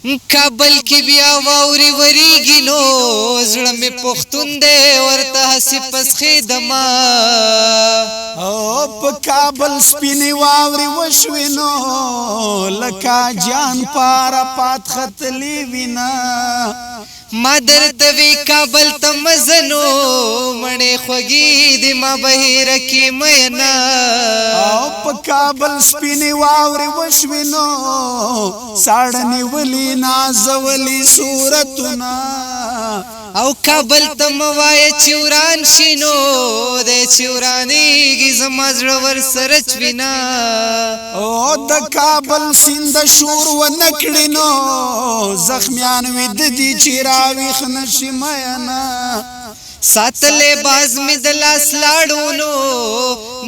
کابل کی بیا واوري وریږي نو زړه مې پښتون دی ورته هسې پسخې دما او په کابل سپینې واوري وشوې نو لکه جان پاره پات ختلی وینا ما درته وی کابل ته مزنو مړې خوږې دي ما بهیره کې مینا او په کابل سپینې واوري وشوې نو ساړه نیولي نازولي صورتونه او کابل ته موایه چې وران شي نو دی چې ورانېږي زما زړه ورسره چوینه او د کابل سیند شور ونه کړي نو زخمیان ویده دي چې راویښ نشي مینا ساتلې باز مې د لاس لاړونو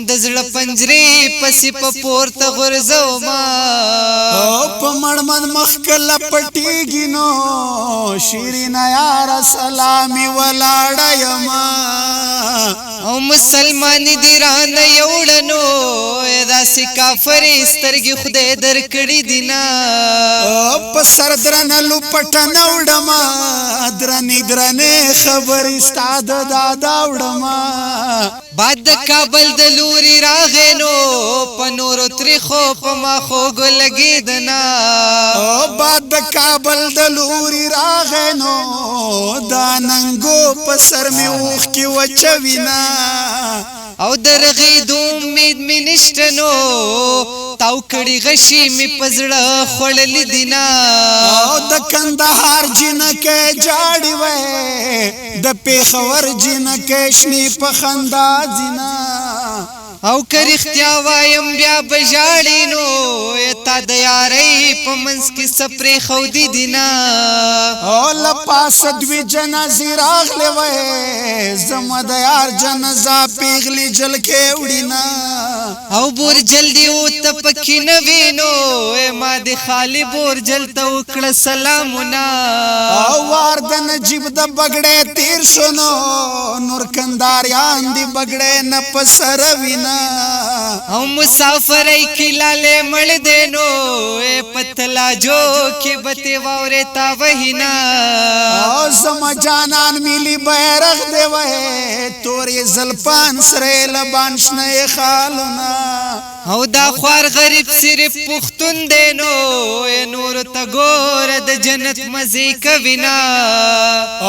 د زړه پنجرې پسې په پورته غورځوما او په مړمن مخ کله پټېږي نو شیرینه یاره سلامي ولاړه یما او مسلمانې دي رانه یوړنو داسې کافرې سترګې خدای درکړي دي نه او په سر درنه لوپټنه وړمه درنې خبرې ستا د دادا وړمه باد د کابل د لوري راغې نو په نورو تریخو په ماخوږو لګېدنه او باد د کابل د لوري راغې نو دا ننګو په سر مې اوښکې وچوینه او د رغېدو امید مې نشته نو تاو کړي غشي مې په زړه خوړلي دي نه او د کندهار جنکې جاړې وې د پېښور جنکې شنې په خندا ځینه او که رښتیا وایم بیا به ژاړې نو تا د یارۍ په منځ کې څه پرېښودي دي نه او له پاسه دوې جنازې راغلې وې زما د یار جنازه پېغلې جلکې وړینه او بورجل دې اوته پکې نه وې نو ما د خالي بورجل ته وکړه سلامونه او وار د نجیب د بګړې تیر شو نو نور کنداریان دې بګړې نه په سره وینه او مسافرۍ کې لالې مړ دی نو پتلاجو کې بتې واورې تا وهینا او زما جانان ملي بیرغ دی وې تورې زلفان سرې لبان شنه خالونه او دا خوار غریب صرف پښتون دی نو نور ته ګوره د جنت مزې کوي نه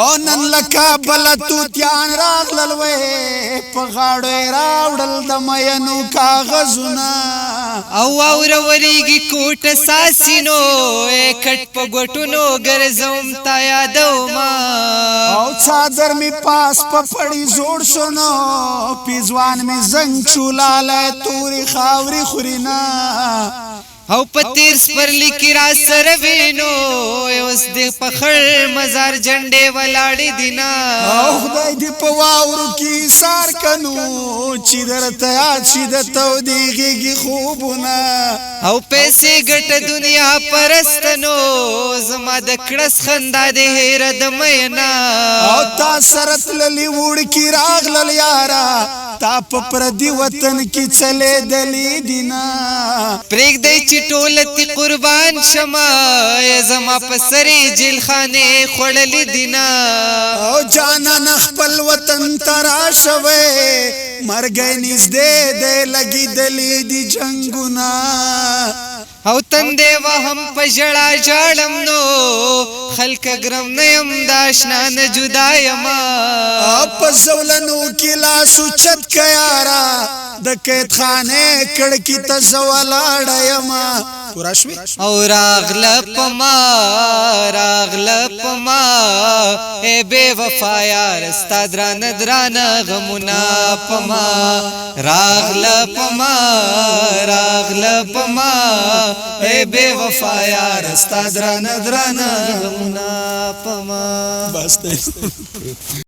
او نن له کابله توتیان راغلل وې په غاړو یې راوړل د مینو کاغذونه او واوره وریږي کوټه ساسي نو کټ په ګوټونو ګرځوم تا یادوما او څادر مې پاس په پړي زوړ شو نو پیزوان مې زنګ شو لالی تورې خاورې خورینه او په تیر سپرلي کې را سره وینو اوس د پخړ مزار جنډې ولاړې دي نه او خدای دې په واورو کې سار کنو چې درته یاد شي د تودېږي خوبونه او پیسې ګټه دنیا پرستنو زما د کړس خندا دې هېره د مینا او تا سره تللي وړکي راغلل یاره تا په پردي وطن کې څلېدلې دي نه پرېږدی چې ټوله قربان شمه زما په سرې جیل خانې خوړلې دي نه او جانان خپل وطن ته راشه وې مرګی نږدې دی لګېدلې دي جنګونه او تندې وهم په ژړا ژاړم نو خلکه ګرم نه یم د اشنا نه جدا یمه په زولنو کې لاس اوچت که یاره د قیدخانې کړکۍ ته زه ولاړه یمه پوره شوې او راغله په ما ای بې وفا یاره ستا درانه غمونه په ما راغله په ما ای بې وفا یاره ستا درانه غمونه په ما بس